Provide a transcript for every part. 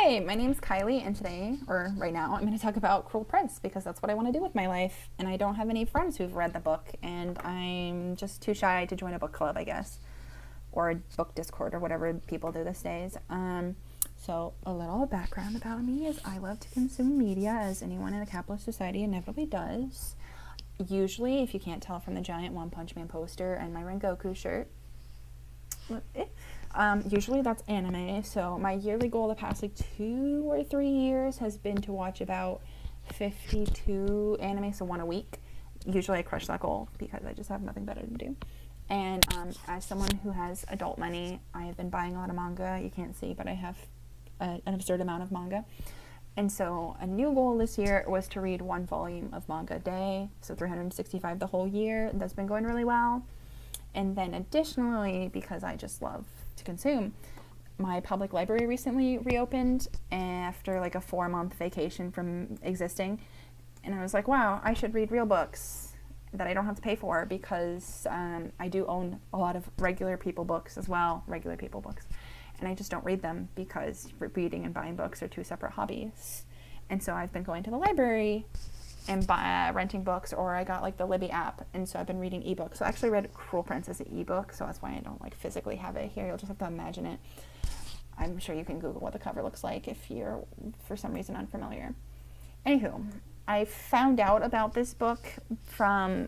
Hi, my name's Kylie, and today, or right now, I'm going to talk about Cruel Prince because that's what I want to do with my life. And I don't have any friends who've read the book, and I'm just too shy to join a book club, I guess, or a book Discord, or whatever people do these days. So, a little background about me is I love to consume media, as anyone in a capitalist society inevitably does. Usually, if you can't tell from the giant One Punch Man poster and my Rengoku shirt, usually that's anime. So my yearly goal the past 2 or 3 years has been to watch about 52 anime, so one a week. Usually I crush that goal because I just have nothing better to do. And as someone who has adult money, I have been buying a lot of manga. You can't see, but I have an absurd amount of manga. And so a new goal this year was to read 1 volume of manga a day, so 365 the whole year. That's been going really well. And then additionally, because I just love to consume, my public library recently reopened after like a 4-month vacation from existing. And I was like, wow, I should read real books that I don't have to pay for, because I do own a lot of regular people books as well, regular people books. And I just don't read them because reading and buying books are 2 separate hobbies. And so I've been going to the library and renting books, or I got like the Libby app, and so I've been reading ebooks. So I actually read Cruel Prince as an ebook, so that's why I don't like physically have it here. You'll just have to imagine it. I'm sure you can Google what the cover looks like if you're for some reason unfamiliar. Anywho, I found out about this book from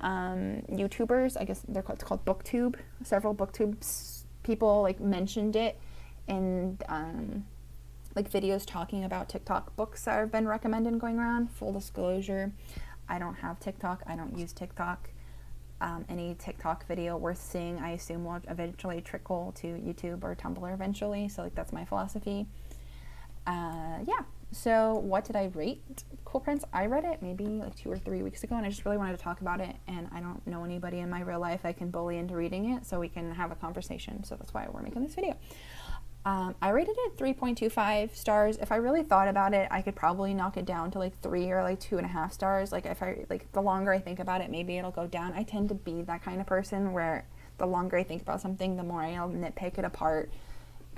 YouTubers. I guess it's called BookTube. Several BookTube people like mentioned it in like videos talking about TikTok books that have been recommended and going around. Full disclosure, I don't have TikTok. I don't use TikTok. Any TikTok video worth seeing, I assume, will eventually trickle to YouTube or Tumblr eventually. So like that's my philosophy. Yeah. So what did I rate Cruel Prince? I read it maybe like 2 or 3 weeks ago, and I just really wanted to talk about it. And I don't know anybody in my real life I can bully into reading it, so we can have a conversation. So that's why we're making this video. I rated it 3.25 stars. If I really thought about it, I could probably knock it down to like 3 or like 2.5 stars. Like if I the longer I think about it, maybe it'll go down. I tend to be that kind of person where the longer I think about something, the more I'll nitpick it apart,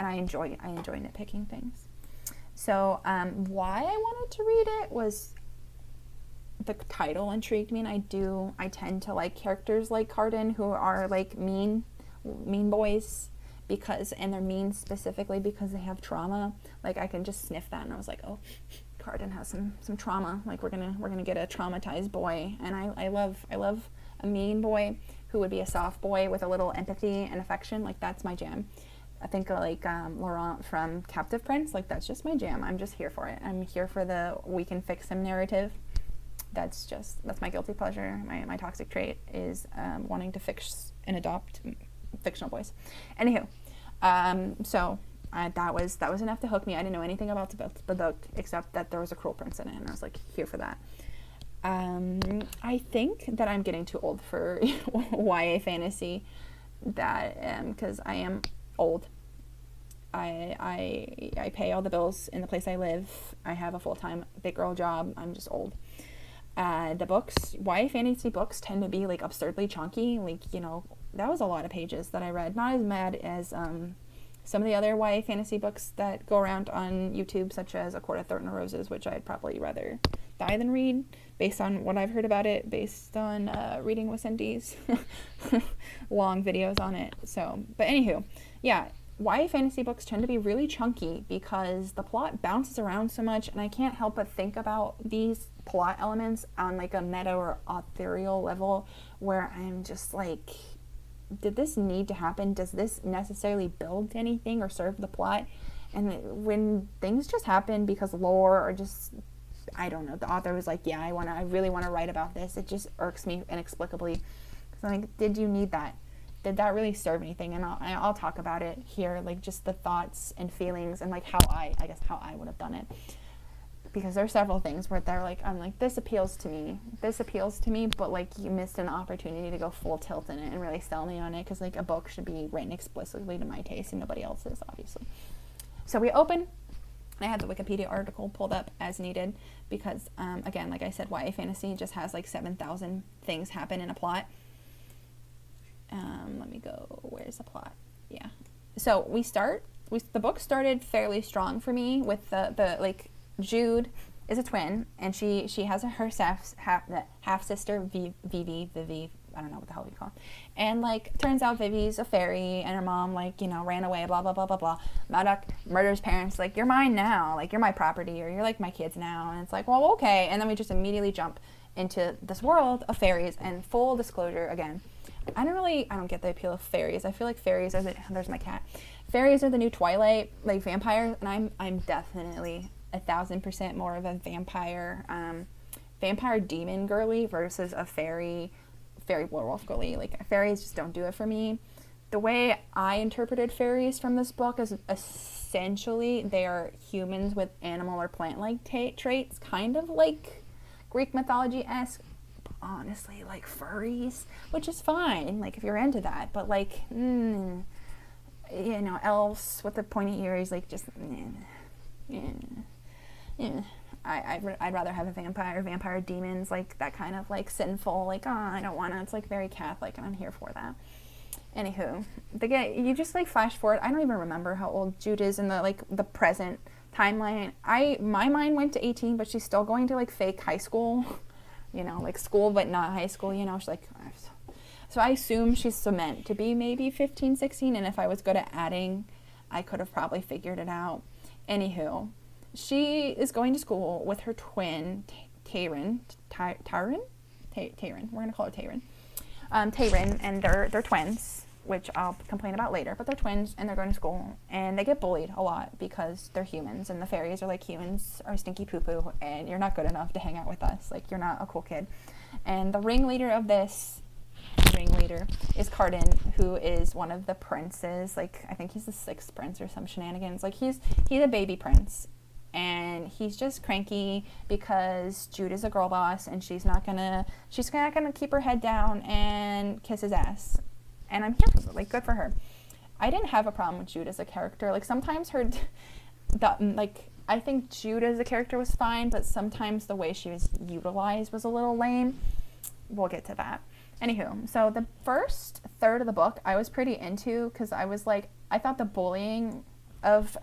and I enjoy nitpicking things. So why I wanted to read it was the title intrigued me, and I tend to like characters like Cardan who are like mean boys. And they're mean specifically because they have trauma. Like I can just sniff that, and I was like, oh, Cardan has some trauma. Like we're gonna get a traumatized boy. And I love a mean boy who would be a soft boy with a little empathy and affection. Like that's my jam. I think like Laurent from Captive Prince. Like that's just my jam. I'm just here for it. I'm here for the we can fix him narrative. That's my guilty pleasure. My toxic trait is wanting to fix and adopt fictional boys. Anywho, so that was enough to hook me. I didn't know anything about the book except that there was a Cruel Prince in it, and I was like here for that. I think that I'm getting too old for YA fantasy. Because I am old. I pay all the bills in the place I live. I have a full-time big girl job. I'm just old. The books, YA fantasy books, tend to be like absurdly chunky. Like, that was a lot of pages that I read. Not as mad as some of the other YA fantasy books that go around on YouTube, such as A Court of Thorn and Roses, which I'd probably rather die than read, based on what I've heard about it, based on reading with Cindy's long videos on it. So, but anywho, yeah, YA fantasy books tend to be really chunky because the plot bounces around so much, and I can't help but think about these plot elements on like a meta or ethereal level, where I'm just like, did this need to happen? Does this necessarily build to anything or serve the plot? And when things just happen because lore or just, I don't know, the author was like, yeah, I really want to write about this, it just irks me inexplicably. Because I'm like, did you need that? Did that really serve anything? And I'll talk about it here, like just the thoughts and feelings and like how I would have done it. Because there are several things where they're like, I'm like, this appeals to me, but like you missed an opportunity to go full tilt in it and really sell me on it, because like a book should be written explicitly to my taste and nobody else's, obviously. So we open, and I had the Wikipedia article pulled up as needed because, again, like I said, YA fantasy just has like 7,000 things happen in a plot. Let me go, where's the plot? Yeah. So we start the book started fairly strong for me with the like, Jude is a twin, and she has her half sister Vivi. I don't know what the hell you call it. And like, turns out Vivi's a fairy, and her mom, like, you know, ran away, blah blah blah blah blah. Maddox murders parents, like, you're mine now, like, you're my property, or you're like my kids now. And it's like, well, okay. And then we just immediately jump into this world of fairies. And full disclosure, again, I don't get the appeal of fairies. I feel like fairies are there's my cat. Fairies are the new Twilight, like vampires, and I'm definitely 1,000% more of a vampire demon girly versus a fairy werewolf girly. Like, fairies just don't do it for me. The way I interpreted fairies from this book is essentially they are humans with animal or plant-like traits, kind of like Greek mythology-esque, but honestly, like furries, which is fine, like, if you're into that. But like, you know, elves with the pointy ears, like, just I'd rather have a vampire demons, like that kind of like sinful, like, oh, I don't want to. It's like very Catholic, and I'm here for that. Anywho, you just like flash forward. I don't even remember how old Jude is in the present timeline. My mind went to 18, but she's still going to like fake high school, you know, like school but not high school. You know, she's like, so I assume she's meant to be maybe 15, 16, and if I was good at adding, I could have probably figured it out. Anywho, she is going to school with her twin, Tayrin. We're going to call her Tayrin. Tayrin, and they're twins, which I'll complain about later, but they're twins, and they're going to school, and they get bullied a lot because they're humans, and the fairies are like, humans are stinky poo-poo, and you're not good enough to hang out with us. Like, you're not a cool kid. And the ringleader is Cardan, who is one of the princes. Like, I think he's the 6th prince or some shenanigans. Like, he's a baby prince. And he's just cranky because Jude is a girl boss, and she's not gonna keep her head down and kiss his ass. And I'm here for it. Like, good for her. I didn't have a problem with Jude as a character. Like, sometimes I think Jude as a character was fine, but sometimes the way she was utilized was a little lame. We'll get to that. Anywho, so the first third of the book I was pretty into, because I thought the bullying of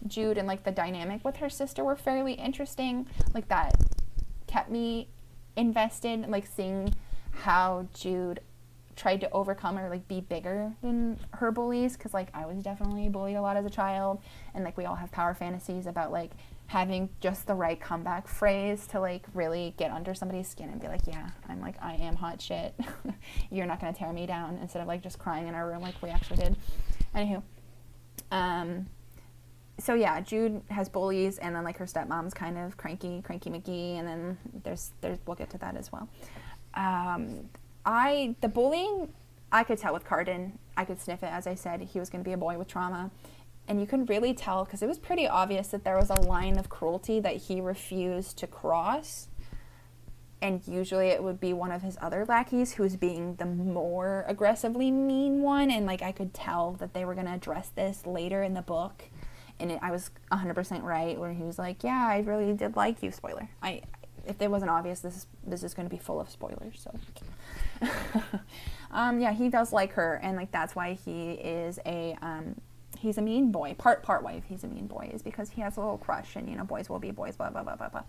Jude and like the dynamic with her sister were fairly interesting. Like, that kept me invested, like seeing how Jude tried to overcome or like be bigger than her bullies, because like I was definitely bullied a lot as a child, and like we all have power fantasies about like having just the right comeback phrase to like really get under somebody's skin and be like, yeah, I am hot shit. You're not gonna tear me down, instead of like just crying in our room like we actually did. Anywho, so yeah, Jude has bullies, and then like her stepmom's kind of cranky McGee, and then there's we'll get to that as well. The bullying, I could tell with Cardan. I could sniff it. As I said, he was going to be a boy with trauma, and you could really tell because it was pretty obvious that there was a line of cruelty that he refused to cross. And usually it would be one of his other lackeys who's being the more aggressively mean one, and like I could tell that they were going to address this later in the book. And I was 100% right, where he was like, yeah, I really did like you. Spoiler. If it wasn't obvious, this is going to be full of spoilers. So, yeah, he does like her, and like that's why he is he's a mean boy. Part why he's a mean boy is because he has a little crush, and you know, boys will be boys, blah blah blah blah blah.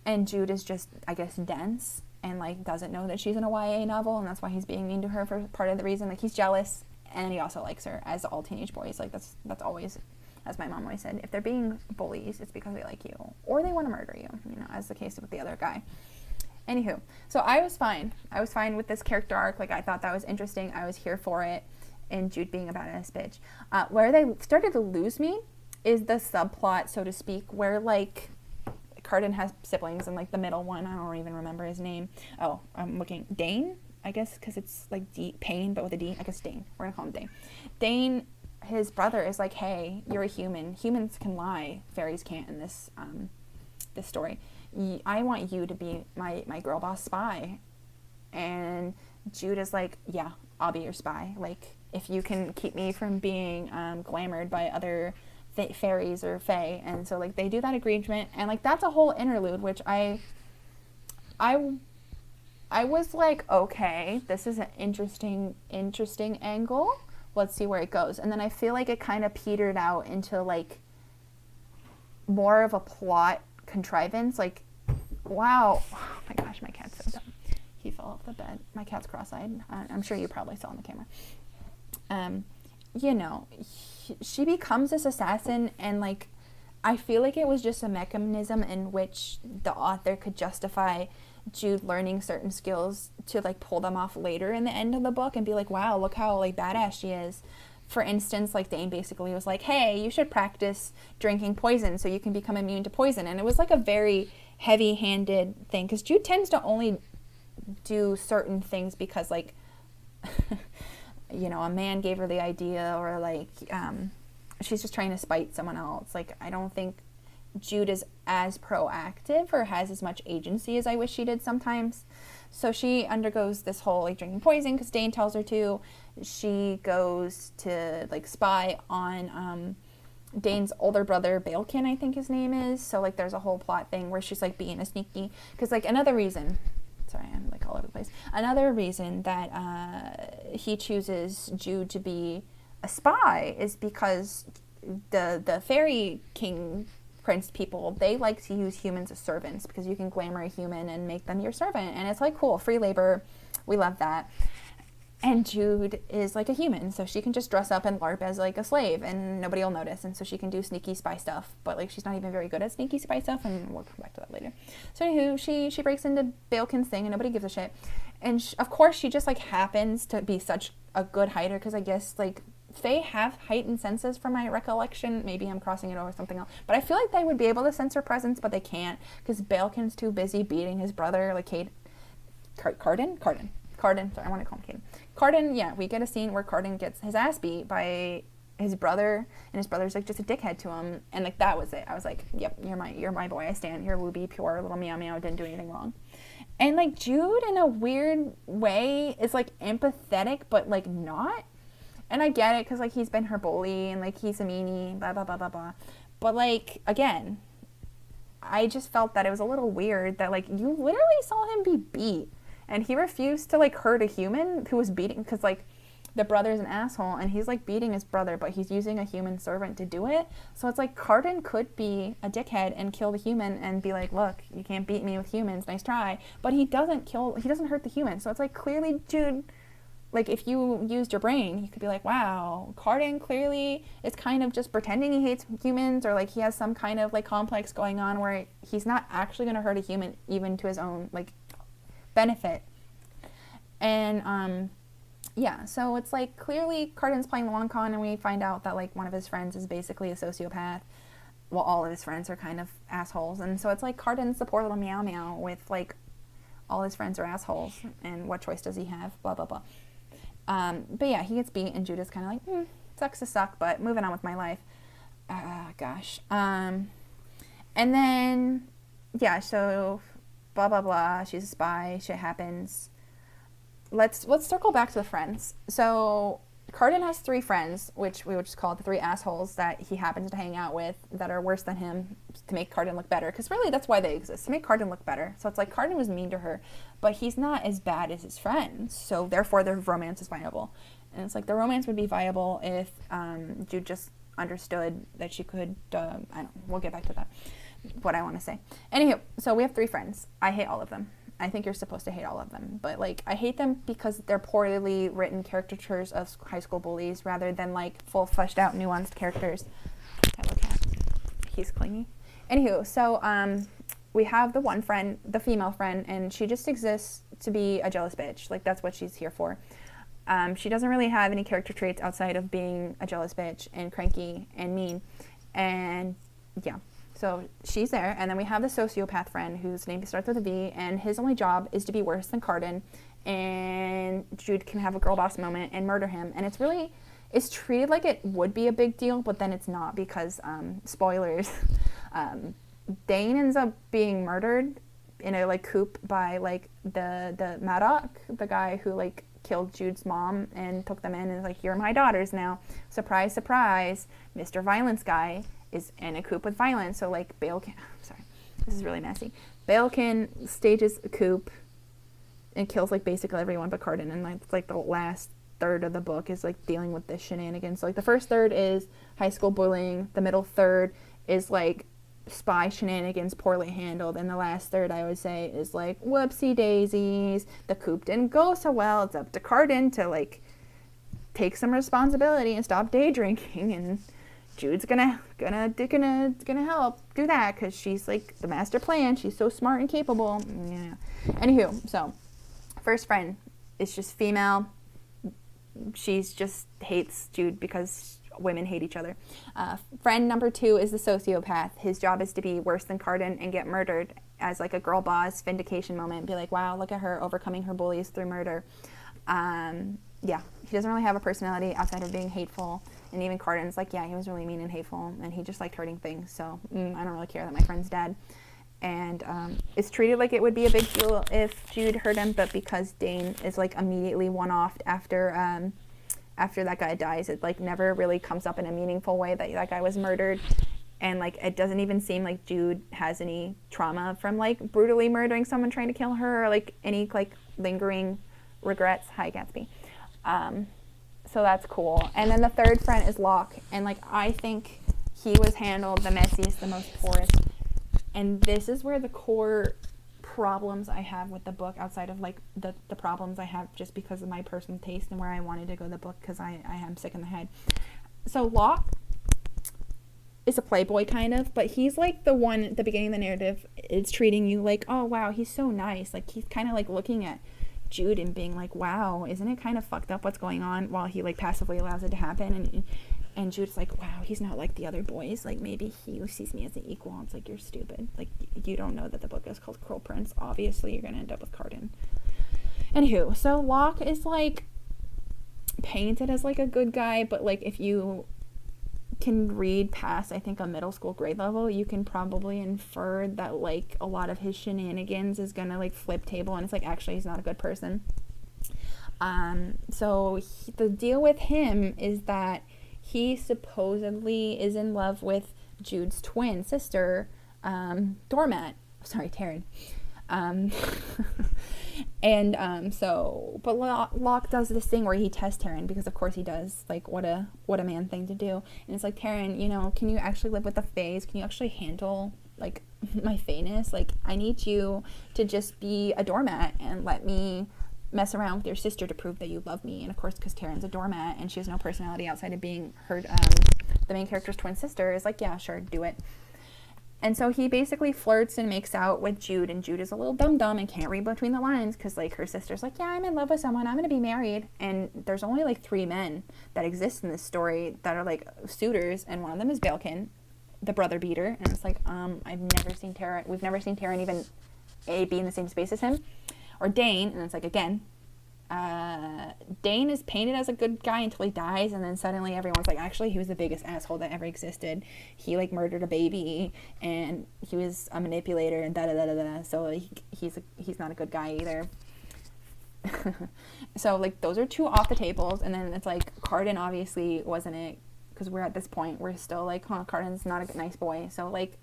And Jude is just, I guess, dense, and like doesn't know that she's in a YA novel, and that's why he's being mean to her for part of the reason. Like, he's jealous. And he also likes her, as all teenage boys. Like, that's always, as my mom always said, if they're being bullies, it's because they like you. Or they want to murder you, you know, as the case with the other guy. Anywho, so I was fine. I was fine with this character arc. Like, I thought that was interesting. I was here for it. And Jude being a badass bitch. Where they started to lose me is the subplot, so to speak, where, like, Cardan has siblings, and, like, the middle one, I don't even remember his name. Oh, I'm looking. Dane? I guess, because it's like Pain, but with a D. I guess Dane. We're going to call him Dane. Dane, his brother, is like, hey, you're a human. Humans can lie. Fairies can't in this story. I want you to be my girl boss spy. And Jude is like, yeah, I'll be your spy. Like, if you can keep me from being glamored by other fairies or fae. And so, like, they do that agreement. And, like, that's a whole interlude, which I was like, okay, this is an interesting angle. let's see where it goes. And then I feel like it kind of petered out into like more of a plot contrivance. Like, wow, oh my gosh, my cat's so dumb. He fell off the bed. My cat's cross-eyed. I'm sure you probably saw on the camera. You know, she becomes this assassin, and like, I feel like it was just a mechanism in which the author could justify Jude learning certain skills to like pull them off later in the end of the book and be like, wow, look how like badass she is. For instance, like Dane basically was like, hey, you should practice drinking poison so you can become immune to poison. And it was like a very heavy-handed thing, because Jude tends to only do certain things because like you know, a man gave her the idea, or like she's just trying to spite someone else. Like, I don't think Jude is as proactive or has as much agency as I wish she did sometimes. So she undergoes this whole like drinking poison because Dane tells her to. She goes to like spy on Dane's older brother, Balekin, I think his name is. So like there's a whole plot thing where she's like being a sneaky, because like another reason, sorry, I'm like all over the place. Another reason that he chooses Jude to be a spy is because the fairy king prince people, they like to use humans as servants, because you can glamour a human and make them your servant, and it's like cool, free labor, we love that. And Jude is like a human, so she can just dress up and LARP as like a slave and nobody will notice, and so she can do sneaky spy stuff, but like she's not even very good at sneaky spy stuff, and we'll come back to that later. So anywho, she breaks into Balekin's thing and nobody gives a shit, and of course she just like happens to be such a good hider, because I guess like Fae have heightened senses from my recollection. Maybe I'm crossing it over something else, but I feel like they would be able to sense her presence, but they can't, because Balekin's too busy beating his brother, like Carden, sorry, I want to call him Caden. Carden, yeah, we get a scene where Carden gets his ass beat by his brother, and his brother's like just a dickhead to him, and like that was it. I was like, yep, you're my boy, I stand. You're Wooby, pure little meow meow, didn't do anything wrong. And like Jude, in a weird way, is like empathetic, but like not. And I get it, because like he's been her bully, and like he's a meanie, blah blah blah blah blah. But like, again, I just felt that it was a little weird that like you literally saw him be beat, and he refused to like hurt a human who was beating, because like the brother's an asshole and he's like beating his brother, but he's using a human servant to do it. So it's like Carden could be a dickhead and kill the human and be like, look, you can't beat me with humans, nice try. But he doesn't hurt the human. So it's like, clearly Jude, like if you used your brain, you could be like, wow, Carden clearly is kind of just pretending he hates humans, or like he has some kind of like complex going on where he's not actually going to hurt a human, even to his own like benefit. And yeah, so it's like clearly Carden's playing the long con, and we find out that like one of his friends is basically a sociopath. Well, all of his friends are kind of assholes, and so it's like Carden's the poor little meow meow with like all his friends are assholes, and what choice does he have? Blah blah blah. But yeah, he gets beat, and Judah's kind of like, sucks to suck, but moving on with my life. Gosh. And then yeah, so blah blah blah. She's a spy. Shit happens. Let's circle back to the friends. So Carden has 3 friends, which we would just call it the 3 assholes that he happens to hang out with, that are worse than him, to make Carden look better. Because really, that's why they exist, to make Carden look better. So it's like Carden was mean to her, but he's not as bad as his friends. So therefore, their romance is viable. And it's like the romance would be viable if Jude just understood that she could. We'll get back to that. What I want to say. Anywho, so we have 3 friends. I hate all of them. I think you're supposed to hate all of them, but like I hate them because they're poorly written caricatures of high school bullies rather than like full fleshed out nuanced characters. Tyler cat, he's clingy. Anywho, so we have the one friend, the female friend, and she just exists to be a jealous bitch. Like that's what she's here for. She doesn't really have any character traits outside of being a jealous bitch and cranky and mean, and yeah. So she's there, and then we have the sociopath friend whose name starts with a V, and his only job is to be worse than Carden, and Jude can have a girl boss moment and murder him, and it's treated like it would be a big deal, but then it's not, because, spoilers, Dane ends up being murdered in a, like, coup by, like, the Maddock, the guy who, like, killed Jude's mom and took them in and was like, you're my daughters now. Surprise, surprise, Mr. Violence guy is in a coup with violence. So like Balekin, sorry, this is really messy. Balekin stages a coup and kills like basically everyone but Carden, and like the last third of the book is like dealing with this shenanigans. So like the first third is high school bullying, the middle third is like spy shenanigans poorly handled, and the last third I would say is like whoopsie daisies, the coup didn't go so well, it's up to Cardan to like take some responsibility and stop day drinking, and Jude's gonna help do that because she's like the master plan, she's so smart and capable. Yeah. Anywho, so first friend is just female. She's just hates Jude because women hate each other. Friend number 2 is the sociopath. His job is to be worse than Cardan and get murdered as like a girl boss vindication moment. Be like, wow, look at her overcoming her bullies through murder. Yeah, he doesn't really have a personality outside of being hateful. And even Cardan's like, yeah, he was really mean and hateful, and he just liked hurting things. So I don't really care that my friend's dead. And it's treated like it would be a big deal if Jude hurt him, but because Dane is like immediately one-offed after that guy dies, it like never really comes up in a meaningful way that that guy was murdered, and like it doesn't even seem like Jude has any trauma from like brutally murdering someone trying to kill her, or like any like lingering regrets. Hi, Gatsby. So that's cool. And then the third friend is Locke, and like I think he was handled the messiest, the most porous. And this is where the core problems I have with the book, outside of like the problems I have just because of my personal taste and where I wanted to go the book, because I am sick in the head. So Locke is a playboy kind of, but he's like the one at the beginning of the narrative is treating you like, oh wow, he's so nice. Like he's kind of like looking at Jude and being like, wow, isn't it kind of fucked up what's going on, while he like passively allows it to happen. And Jude's like, wow, he's not like the other boys. Like, maybe he sees me as an equal. It's like, you're stupid. Like, you don't know that the book is called Cruel Prince. Obviously, you're going to end up with Cardan. Anywho, so Locke is, like, painted as, like, a good guy. But, like, if you can read past, I think, a middle school grade level, you can probably infer that, like, a lot of his shenanigans is going to, like, flip table. And it's like, actually, he's not a good person. So the deal with him is that he supposedly is in love with Jude's twin sister, Taryn. But Locke does this thing where he tests Taryn, because of course he does, like, what a man thing to do. And it's like, Taryn, you know, can you actually live with the phase? Can you actually handle, like, my fayness? Like, I need you to just be a doormat and let me mess around with your sister to prove that you love me. And of course, because Taryn's a doormat and she has no personality outside of being her, the main character's twin sister, is like, yeah, sure, do it. And so he basically flirts and makes out with Jude, and Jude is a little dumb and can't read between the lines, because like her sister's like, yeah, I'm in love with someone, I'm gonna be married, and there's only like 3 men that exist in this story that are like suitors, and one of them is Baelkin, the brother beater. And it's like, we've never seen Taryn even be in the same space as him. Or Dane, and it's like, again, Dane is painted as a good guy until he dies, and then suddenly everyone's like, actually, he was the biggest asshole that ever existed. He, like, murdered a baby, and he was a manipulator, and da-da-da-da-da. So he's not a good guy either. So, like, those are 2 off the tables, and then it's like, Cardan obviously wasn't it, because we're at this point, we're still like, Cardan's not a nice boy, so, like,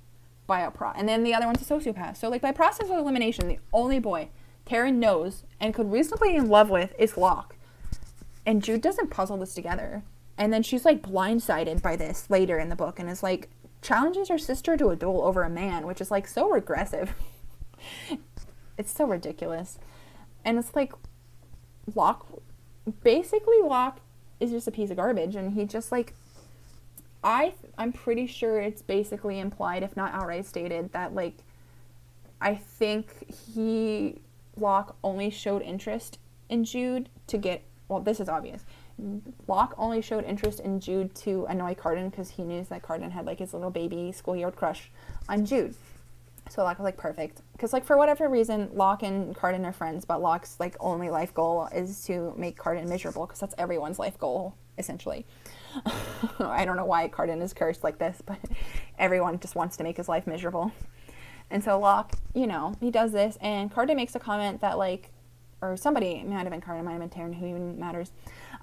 and then the other one's a sociopath. So, like, by process of elimination, the only boy Taryn knows and could reasonably be in love with is Locke. And Jude doesn't puzzle this together. And then she's like blindsided by this later in the book, and is like, challenges her sister to a duel over a man, which is like so regressive. It's so ridiculous. And it's like, Locke is just a piece of garbage, and he just like, I'm pretty sure it's basically implied, if not outright stated, that like, I think Locke only showed interest in Jude to get, well, this is obvious. Locke only showed interest in Jude to annoy Cardan, because he knew that Cardan had like his little baby schoolyard crush on Jude. So Locke was like, perfect. Because like, for whatever reason, Locke and Cardan are friends, but Locke's like only life goal is to make Cardan miserable, because that's everyone's life goal, essentially. I don't know why Cardan is cursed like this, but everyone just wants to make his life miserable. And so Locke, you know, he does this, and Cardan makes a comment that, like, or somebody, it might have been Cardan, might have been Taryn, who even matters,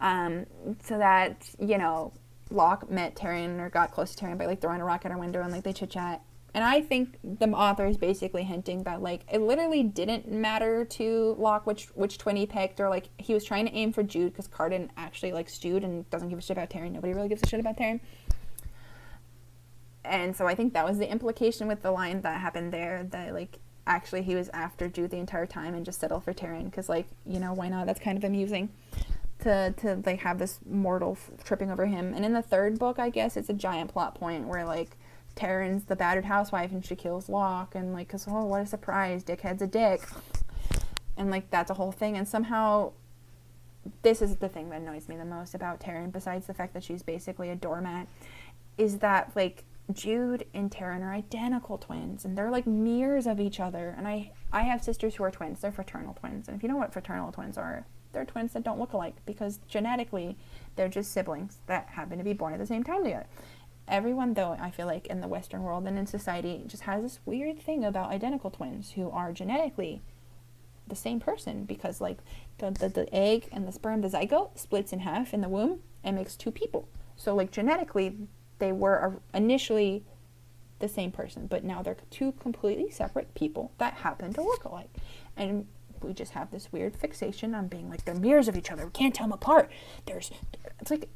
so that, you know, Locke met Taryn, or got close to Taryn by, like, throwing a rock at her window, and, like, they chit-chat, And I think the author is basically hinting that, like, it literally didn't matter to Locke which twin he picked, or, like, he was trying to aim for Jude because Cardan actually likes Jude and doesn't give a shit about Taryn. Nobody really gives a shit about Taryn. And so I think that was the implication with the line that happened there, that, like, actually he was after Jude the entire time and just settled for Taryn because, like, you know, why not? That's kind of amusing to like, have this mortal tripping over him. And in the third book, I guess, it's a giant plot point where, like, Taryn's the battered housewife and she kills Locke, and, like, because, oh, what a surprise, dickhead's a dick. And, like, that's a whole thing. And somehow, this is the thing that annoys me the most about Taryn, besides the fact that she's basically a doormat, is that, like, Jude and Taryn are identical twins, and they're, like, mirrors of each other. And I have sisters who are twins. They're fraternal twins. And if you know what fraternal twins are, they're twins that don't look alike, because genetically, they're just siblings that happen to be born at the same time together. Everyone, though, I feel like in the Western world and in society, just has this weird thing about identical twins who are genetically the same person, because, like, the egg and the sperm, the zygote, splits in half in the womb and makes two people. So, like, genetically, they were initially the same person, but now they're two completely separate people that happen to look alike. And we just have this weird fixation on being like, they're mirrors of each other. We can't tell them apart. It's like,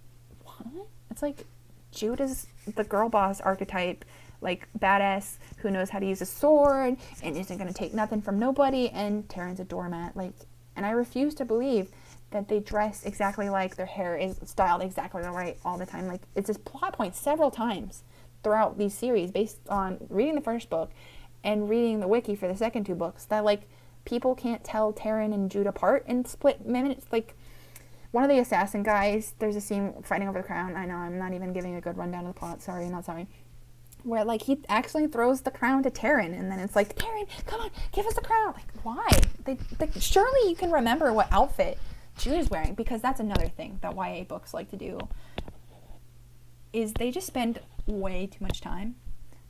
what? It's like, Jude is the girl boss archetype, like, badass who knows how to use a sword and isn't going to take nothing from nobody, and Taryn's a doormat. Like, and I refuse to believe that they dress exactly like, their hair is styled exactly right all the time. Like, it's this plot point several times throughout these series based on reading the first book and reading the wiki for the second two books, that, like, people can't tell Taryn and Jude apart in split minutes. Like, one of the assassin guys, there's a scene fighting over the crown. I know, I'm not even giving a good rundown of the plot. Sorry, not sorry. Where, like, he actually throws the crown to Taryn, and then it's like, Taryn, come on, give us the crown. Like, why? Surely you can remember what outfit Jude is wearing, because that's another thing that YA books like to do, is they just spend way too much time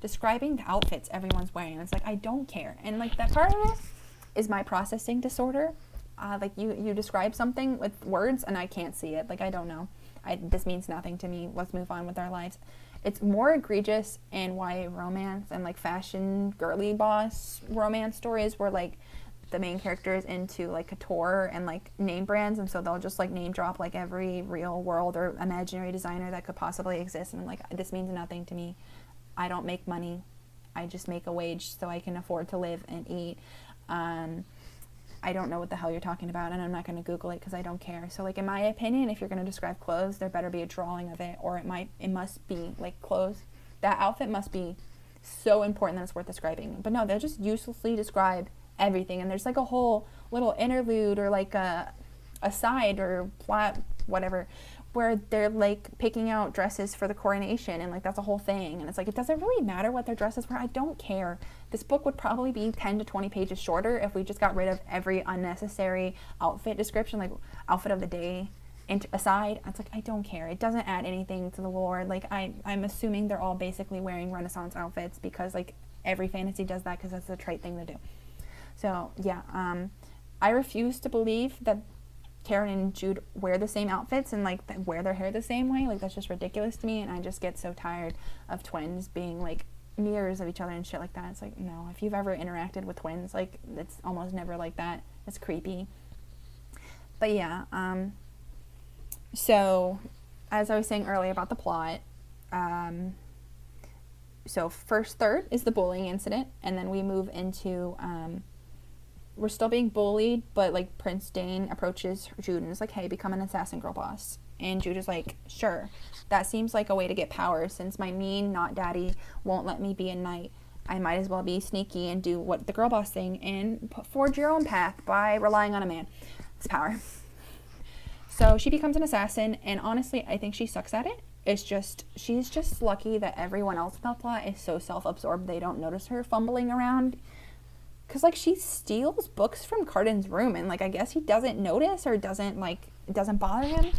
describing the outfits everyone's wearing. It's like, I don't care. And, like, that part of it is my processing disorder. Like, you describe something with words and I can't see it. Like, I don't know. This means nothing to me. Let's move on with our lives. It's more egregious in YA romance and, like, fashion girly boss romance stories where, like, the main character is into, like, couture and, like, name brands, and so they'll just, like, name drop, like, every real world or imaginary designer that could possibly exist, and I'm like, this means nothing to me. I don't make money. I just make a wage so I can afford to live and eat. I don't know what the hell you're talking about, and I'm not going to Google it because I don't care. So, like, in my opinion, if you're going to describe clothes, there better be a drawing of it, or it must be, like, clothes. That outfit must be so important that it's worth describing. But no, they'll just uselessly describe everything, and there's, like, a whole little interlude or, like, a side or plot, whatever, where they're, like, picking out dresses for the coronation, and, like, that's a whole thing. And it's like, it doesn't really matter what their dresses were. I don't care. This book would probably be 10 to 20 pages shorter if we just got rid of every unnecessary outfit description, like outfit of the day aside. It's like, I don't care. It doesn't add anything to the lore. Like, I'm assuming they're all basically wearing Renaissance outfits because, like, every fantasy does that because that's the trite thing to do. So, yeah, I refuse to believe that Taryn and Jude wear the same outfits and, like, wear their hair the same way. Like, that's just ridiculous to me, and I just get so tired of twins being, like, mirrors of each other and shit like that. It's like, no, if you've ever interacted with twins, like, it's almost never like that. It's creepy. But yeah, so as I was saying earlier about the plot, so first third is the bullying incident, and then we move into we're still being bullied, but, like, Prince Dane approaches Jude and is like, hey, become an assassin girl boss. And Jude is like, sure, that seems like a way to get power. Since my mean not daddy won't let me be a knight, I might as well be sneaky and do what the girl boss thing and forge your own path by relying on a man. It's power. So she becomes an assassin, and honestly, I think she sucks at it. She's just lucky that everyone else in the plot is so self-absorbed they don't notice her fumbling around. Because, like, she steals books from Cardan's room, and, like, I guess he doesn't notice, or doesn't, like, it doesn't bother him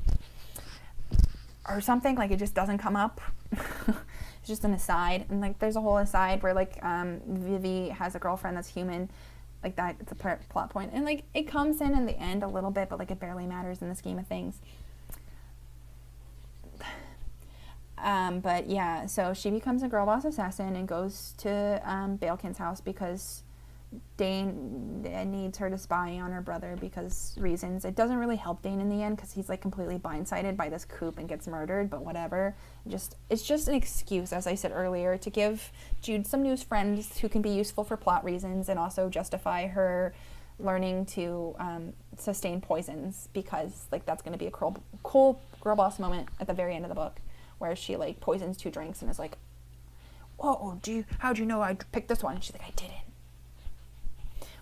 or something. Like, it just doesn't come up. It's just an aside. And, like, there's a whole aside where, like, Vivi has a girlfriend that's human. Like, that, it's a plot point. And, like, it comes in the end a little bit, but, like, it barely matters in the scheme of things. But yeah, so she becomes a girl boss assassin and goes to Balekin's house because Dane needs her to spy on her brother because reasons. It doesn't really help Dane in the end because he's like completely blindsided by this coup and gets murdered, but whatever. It's just an excuse, as I said earlier, to give Jude some new friends who can be useful for plot reasons and also justify her learning to sustain poisons, because like that's going to be a cool girl boss moment at the very end of the book where she like poisons 2 drinks and is like, whoa, how'd you know I picked this one? And she's like, I didn't.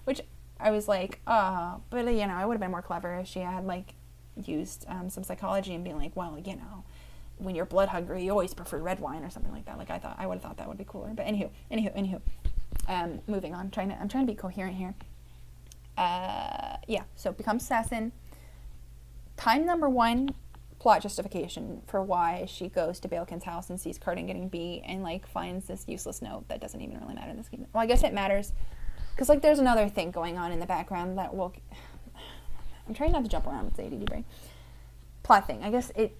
Which I was like, but you know, I would have been more clever if she had like used some psychology and been like, well, you know, when you're blood hungry, you always prefer red wine or something like that. Like I would have thought that would be cooler. But anywho, moving on. I'm trying to be coherent here. Yeah. So becomes assassin. Time number 1, plot justification for why she goes to Balekin's house and sees Cardan getting beat and like finds this useless note that doesn't even really matter in this game. Well, I guess it matters. Because, like, there's another thing going on in the background that will... I'm trying not to jump around with the ADD brain. Plot thing. I guess it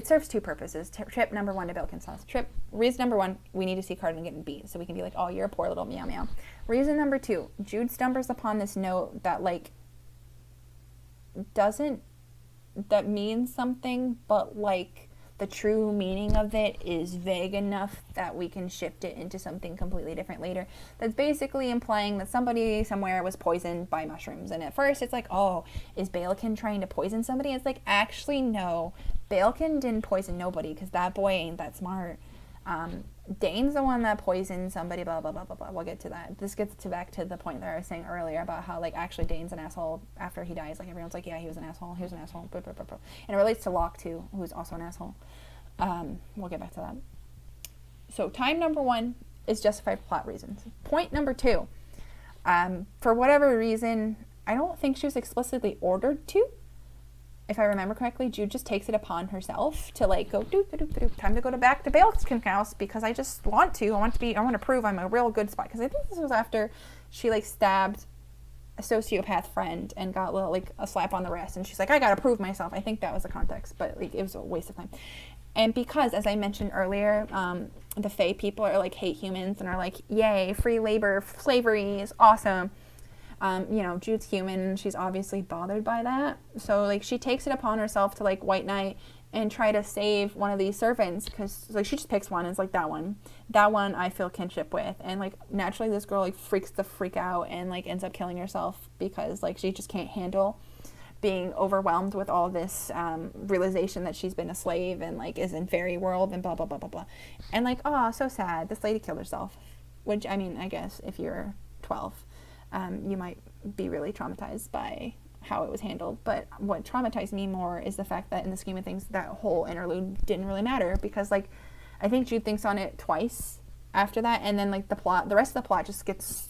serves 2 purposes. Trip number 1 to Balekin's house. Reason number 1, we need to see Cardan getting beat. So we can be like, oh, you're a poor little meow meow. Reason number 2, Jude stumbles upon this note that, like, that means something, but, like, the true meaning of it is vague enough that we can shift it into something completely different later. That's basically implying that somebody somewhere was poisoned by mushrooms. And at first it's like, oh, is Balekin trying to poison somebody? It's like, actually, no. Balekin didn't poison nobody because that boy ain't that smart. Dane's the one that poisoned somebody, blah, blah, blah, blah, blah. We'll get to that. This gets back to the point that I was saying earlier about how, like, actually Dane's an asshole after he dies. Like, everyone's like, yeah, he was an asshole, blah, blah, blah, blah. And it relates to Locke, too, who's also an asshole. We'll get back to that. So, time number 1 is justified plot reasons. Point number 2, for whatever reason, I don't think she was explicitly ordered to. If I remember correctly, Jude just takes it upon herself to like go time to go back to Balekin's house because I just want to. I want to prove I'm a real good spy. Because I think this was after she like stabbed a sociopath friend and got a slap on the wrist, and she's like, I gotta prove myself. I think that was the context, but like it was a waste of time. And because, as I mentioned earlier, the Fae people are like hate humans and are like, yay, free labor, slavery is awesome. You know, Jude's human and she's obviously bothered by that. So, like, she takes it upon herself to, like, White Knight and try to save one of these servants because, like, she just picks one and it's like, that one I feel kinship with. And, like, naturally this girl, like, freaks the freak out and, like, ends up killing herself because, like, she just can't handle being overwhelmed with all this realization that she's been a slave and, like, is in fairy world and blah, blah, blah, blah, blah. And, like, oh, so sad. This lady killed herself. Which, I mean, I guess if you're 12... you might be really traumatized by how it was handled. But what traumatized me more is the fact that in the scheme of things, that whole interlude didn't really matter because, like, I think Jude thinks on it twice after that, and then, like, the rest of the plot just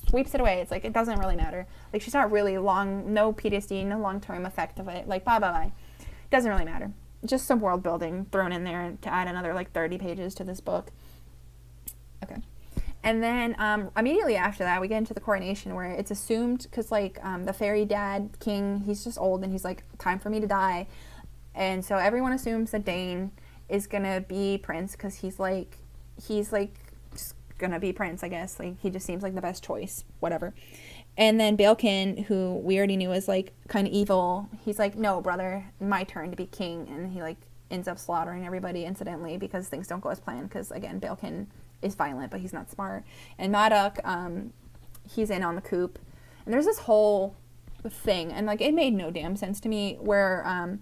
sweeps it away. It's like, it doesn't really matter. Like, she's not really no PTSD, no long-term effect of it. Like, bye, bye, bye. It doesn't really matter. Just some world building thrown in there to add another, like, 30 pages to this book. Okay. And then immediately after that, we get into the coronation where it's assumed, because, like, the fairy dad, king, he's just old, and he's like, time for me to die. And so everyone assumes that Dane is going to be prince, because he's just going to be prince, I guess. Like, he just seems like the best choice, whatever. And then Balekin, who we already knew is, like, kind of evil, he's like, no, brother, my turn to be king. And he, like, ends up slaughtering everybody incidentally because things don't go as planned, because, again, Balekin is violent, but he's not smart. And Madoc, he's in on the coup. And there's this whole thing, and, like, it made no damn sense to me, where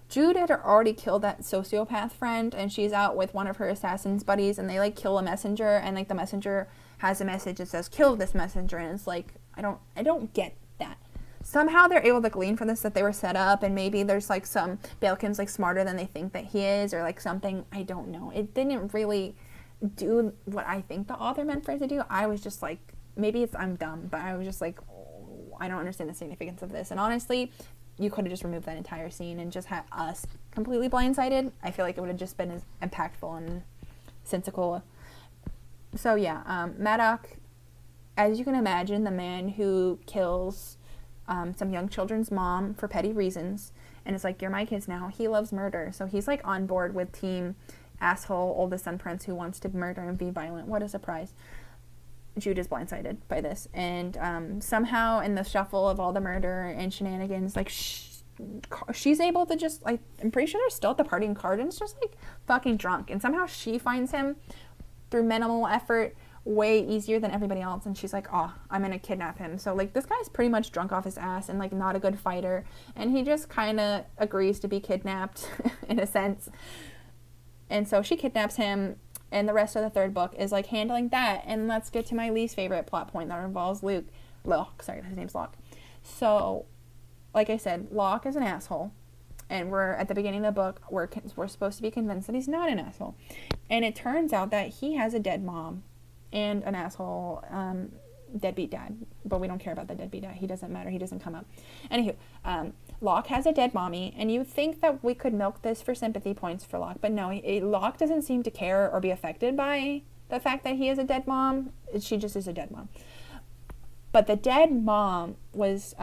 Jude had already killed that sociopath friend, and she's out with one of her assassin's buddies, and they, like, kill a messenger, and, like, the messenger has a message that says, kill this messenger, and it's like, I don't get that. Somehow they're able to glean from this that they were set up, and maybe there's, like, some Balekin's, like, smarter than they think that he is, or, like, something. I don't know. It didn't really do what I think the author meant for it to do. I was just like, maybe I'm dumb, but I was just like, oh, I don't understand the significance of this. And honestly, you could have just removed that entire scene and just had us completely blindsided. I feel like it would have just been as impactful and sensical. So yeah, Madoc, as you can imagine, the man who kills some young children's mom for petty reasons, and it's like, you're my kids now. He loves murder, so he's like on board with team asshole oldest son prince who wants to murder and be violent. What a surprise. Jude is blindsided by this, and somehow in the shuffle of all the murder and shenanigans, like she's able to just, like, I'm pretty sure they're still at the party and Cardan's just like fucking drunk, and somehow she finds him through minimal effort way easier than everybody else, and she's like, oh, I'm gonna kidnap him. So like this guy's pretty much drunk off his ass and like not a good fighter, and he just kind of agrees to be kidnapped in a sense. And so she kidnaps him, and the rest of the third book is like handling that. And let's get to my least favorite plot point that involves Locke, sorry, his name's Locke. So like I said, Locke is an asshole, and we're at the beginning of the book, we're supposed to be convinced that he's not an asshole, and it turns out that he has a dead mom and an asshole deadbeat dad, but we don't care about the deadbeat dad. He doesn't matter. He doesn't come up. Anywho, Locke has a dead mommy, and you think that we could milk this for sympathy points for Locke, but no, Locke doesn't seem to care or be affected by the fact that he has a dead mom. She just is a dead mom. But the dead mom was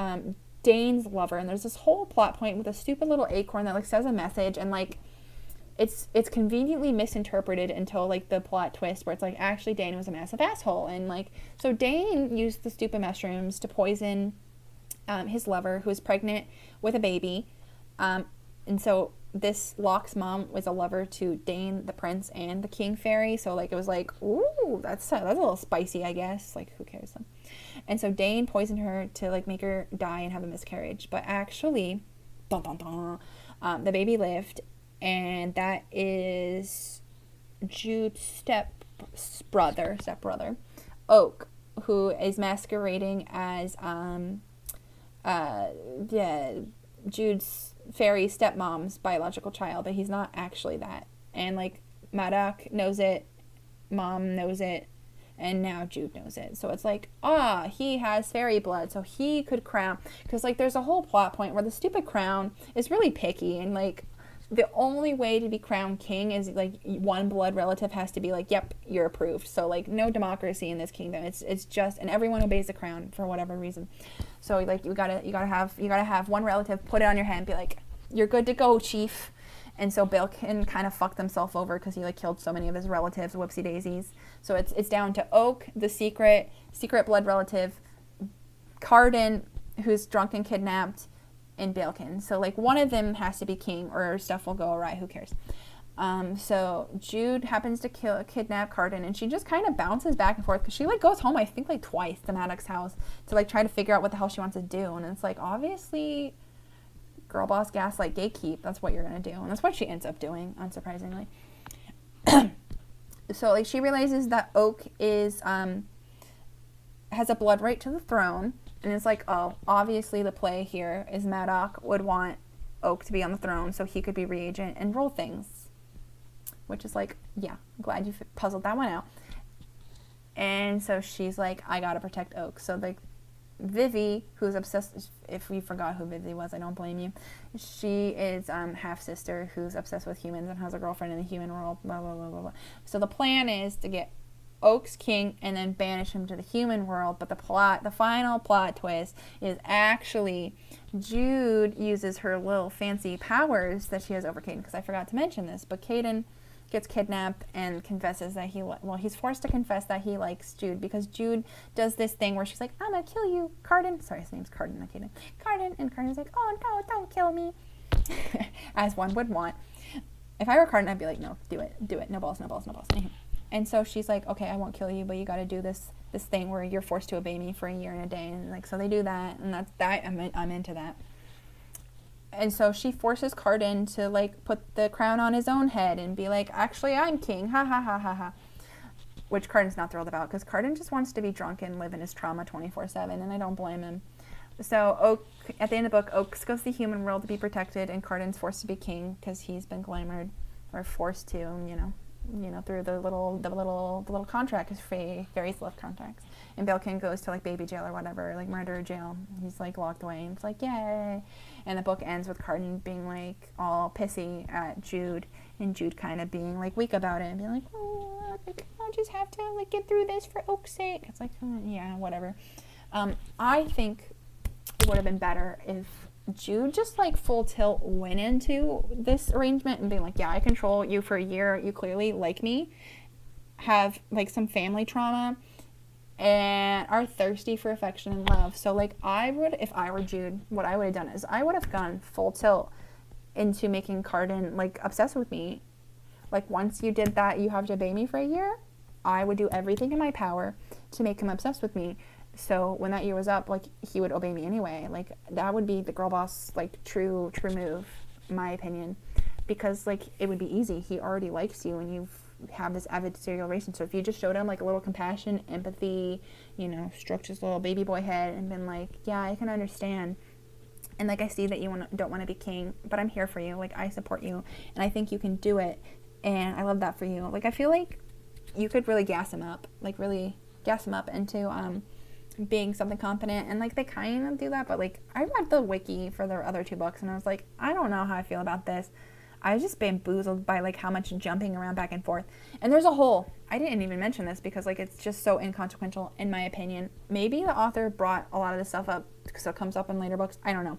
Dane's lover, and there's this whole plot point with a stupid little acorn that like says a message, and like it's conveniently misinterpreted until like the plot twist where it's like actually Dane was a massive asshole, and like so Dane used the stupid mushrooms to poison his lover, who was pregnant with a baby, and so this Locke's mom was a lover to Dane the prince and the king fairy, so like it was like, ooh, that's a little spicy, I guess, like who cares then. And so Dane poisoned her to like make her die and have a miscarriage, but actually the baby lived, and that is Jude's stepbrother, Oak, who is masquerading as Jude's fairy stepmom's biological child, but he's not actually that. And like Madoc knows it, mom knows it, and now Jude knows it. So it's like, he has fairy blood, so he could crown, because like there's a whole plot point where the stupid crown is really picky, and like the only way to be crowned king is like one blood relative has to be like, yep, you're approved. So like no democracy in this kingdom. It's just, and everyone obeys the crown for whatever reason. So like you gotta have one relative put it on your head and be like, you're good to go, chief. And so Balkin kind of fucked himself over because he like killed so many of his relatives, whoopsie daisies. So it's down to Oak, the secret blood relative, Cardan, who's drunk and kidnapped, and Balkin. So like one of them has to be king or stuff will go awry. Who cares? So Jude happens to kidnap Cardan, and she just kind of bounces back and forth because she like goes home, I think like twice to Maddox's house to like try to figure out what the hell she wants to do. And it's like, obviously girl boss gaslight gatekeep, that's what you're gonna do, and that's what she ends up doing, unsurprisingly. So like she realizes that Oak is has a blood right to the throne, and it's like, oh, obviously the play here is Madoc would want Oak to be on the throne so he could be regent and rule things, which is like, yeah, I'm glad you puzzled that one out. And so she's like, I gotta protect Oak. So like Vivi, who's obsessed, if we forgot who Vivi was, I don't blame you. She is half-sister who's obsessed with humans and has a girlfriend in the human world, blah, blah, blah, blah, blah. So the plan is to get Oak's king and then banish him to the human world, but the final plot twist is actually Jude uses her little fancy powers that she has over Caden, because I forgot to mention this, but Caden gets kidnapped and confesses that he's forced to confess that he likes Jude, because Jude does this thing where she's like, I'm gonna kill you, Cardan. Sorry, his name's Cardan, not Caden. Cardan, and Cardan's like, oh no, don't kill me. As one would want. If I were Cardan, I'd be like, no, do it, no balls. Anywho. And so she's like, okay, I won't kill you, but you gotta do this thing where you're forced to obey me for a year and a day, and like, so they do that, and I'm into that. And so she forces Cardan to like put the crown on his own head and be like, actually I'm king, ha ha ha ha ha. Which Cardan's not thrilled about, because Cardan just wants to be drunk and live in his trauma 24/7, and I don't blame him. So Oak, at the end of the book, Oak goes to the human world to be protected, and Cardan's forced to be king because he's been glamored, or forced to, you know, through the little contract, because fairies love contracts. And Balkin goes to like baby jail or whatever, like murder jail. He's like locked away, and it's like, yay. And the book ends with Cardan being like all pissy at Jude, and Jude kind of being like weak about it and being like, oh, I just have to like get through this for Oak's sake. It's like, yeah, whatever. I think it would have been better if Jude just like full tilt went into this arrangement and being like, yeah, I control you for a year. You clearly like me, have like some family trauma, and are thirsty for affection and love. So like I would, if I were Jude, what I would have done is I would have gone full tilt into making Cardan like obsessed with me. Like once you did that, you have to obey me for a year. I would do everything in my power to make him obsessed with me. So when that year was up, like he would obey me anyway. Like that would be the girl boss, like true move, in my opinion, because like it would be easy. He already likes you, and you have this avid serial racing. So if you just showed him like a little compassion, empathy, you know, stroked his little baby boy head, and been like, yeah, I can understand. And like I see that you don't want to be king, but I'm here for you. Like I support you, and I think you can do it. And I love that for you. Like I feel like you could really gas him up, like really gas him up into being something competent. And like they kind of do that, but like I read the wiki for their other two books, and I was like, I don't know how I feel about this. I was just bamboozled by like how much jumping around back and forth. And there's a whole, I didn't even mention this because like it's just so inconsequential in my opinion. Maybe the author brought a lot of this stuff up because it comes up in later books. I don't know.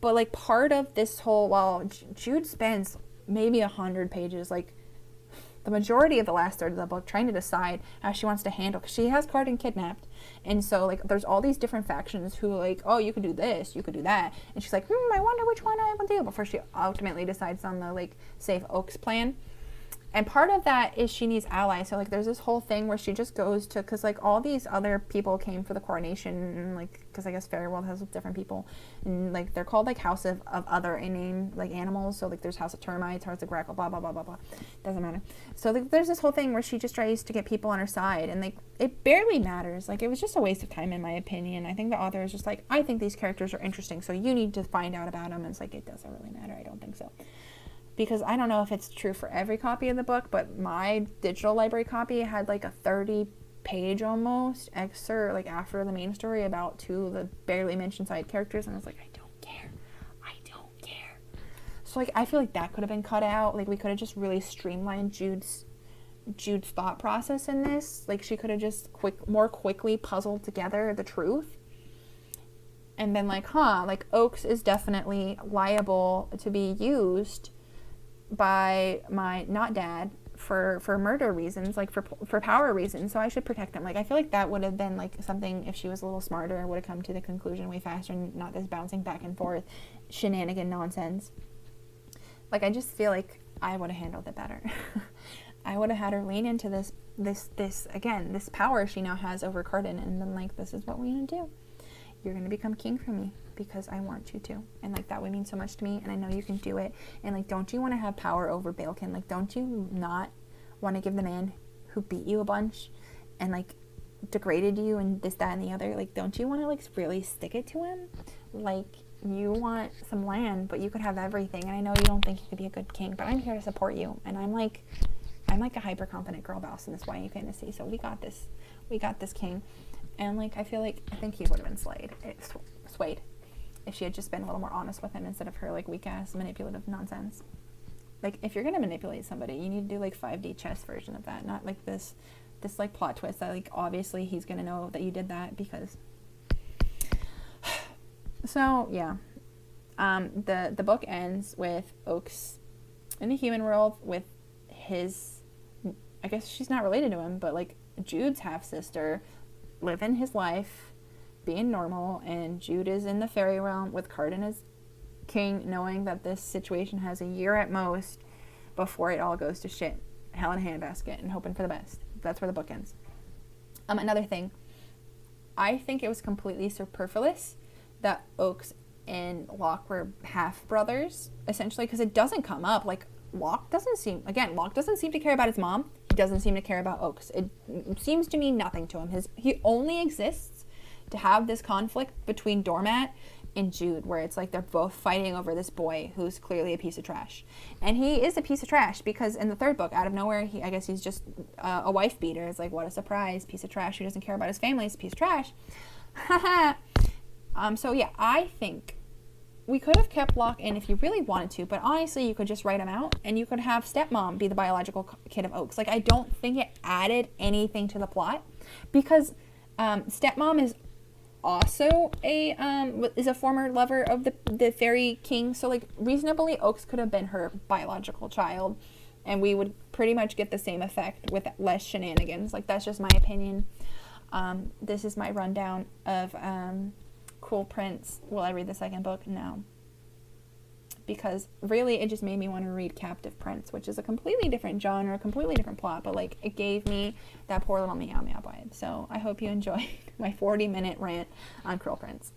But like part of this whole, while Jude spends maybe 100 pages, like the majority of the last third of the book, trying to decide how she wants to handle, because she has Cardan kidnapped, and so like there's all these different factions who like, oh, you could do this, you could do that, and she's like, I wonder which one I will do before she ultimately decides on the like save Oaks plan. And part of that is she needs allies. So like there's this whole thing where she just goes to, because like all these other people came for the coronation, and like because I guess Fairy World has different people, and like they're called like House of other named like animals. So like there's House of Termites, House of Grackle, blah blah blah blah blah. Doesn't matter. So like, there's this whole thing where she just tries to get people on her side, and like it barely matters. Like it was just a waste of time in my opinion. I think the author is just like, I think these characters are interesting, so you need to find out about them. And it's like, it doesn't really matter. I don't think so. Because I don't know if it's true for every copy of the book, but my digital library copy had like a 30-page almost excerpt, like after the main story, about two of the barely mentioned side characters, and I was like, I don't care. So like I feel like that could have been cut out. Like we could have just really streamlined Jude's thought process in this. Like she could have just more quickly puzzled together the truth. And been like, like Oaks is definitely liable to be used by my not dad for murder reasons, like for power reasons, so I should protect him. Like I feel like that would have been like something, if she was a little smarter, would have come to the conclusion way faster, and not this bouncing back and forth shenanigan nonsense. Like I just feel like I would have handled it better. I would have had her lean into this again, this power she now has over Cardan, and then like, this is what we're gonna do. You're gonna become king for me because I want you to, and like that would mean so much to me, and I know you can do it. And like, don't you want to have power over Balekin? Like, don't you not want to give the man who beat you a bunch and like degraded you and this, that, and the other, like, don't you want to like really stick it to him? Like, you want some land, but you could have everything. And I know you don't think you could be a good king, but I'm here to support you. And I'm like a hyper confident girl boss in this YA fantasy, so we got this king. And like I think he would have been swayed if she had just been a little more honest with him instead of her like weak ass manipulative nonsense. Like if you're gonna manipulate somebody, you need to do like 5D chess version of that, not like this like plot twist that like obviously he's gonna know that you did that because. So yeah, the book ends with Oaks in the human world with his, I guess she's not related to him, but like Jude's half sister, living his life, being normal, and Jude is in the fairy realm with Cardan as king, knowing that this situation has a year at most before it all goes to shit, hell in a handbasket, and hoping for the best. That's where the book ends. Another thing, I think it was completely superfluous that Oaks and Locke were half brothers, essentially, because it doesn't come up. Like Locke doesn't seem to care about his mom. He doesn't seem to care about Oaks. It seems to mean nothing to him. He only exists to have this conflict between Doormat and Jude, where it's like they're both fighting over this boy who's clearly a piece of trash. And he is a piece of trash because in the third book, out of nowhere, I guess he's just a wife beater. It's like, what a surprise, piece of trash who doesn't care about his family is a piece of trash. So yeah, I think we could have kept Locke in if you really wanted to, but honestly, you could just write him out, and you could have Stepmom be the biological kid of Oaks. Like, I don't think it added anything to the plot, because Stepmom is also is a former lover of the fairy king. So like reasonably, Oaks could have been her biological child, and we would pretty much get the same effect with less shenanigans. Like that's just my opinion. This is my rundown of Cruel Prince. Will I read the second book? No. Because really it just made me want to read Captive Prince, which is a completely different genre, a completely different plot, but like it gave me that poor little meow meow vibe. So I hope you enjoyed my 40-minute rant on Cruel Prince.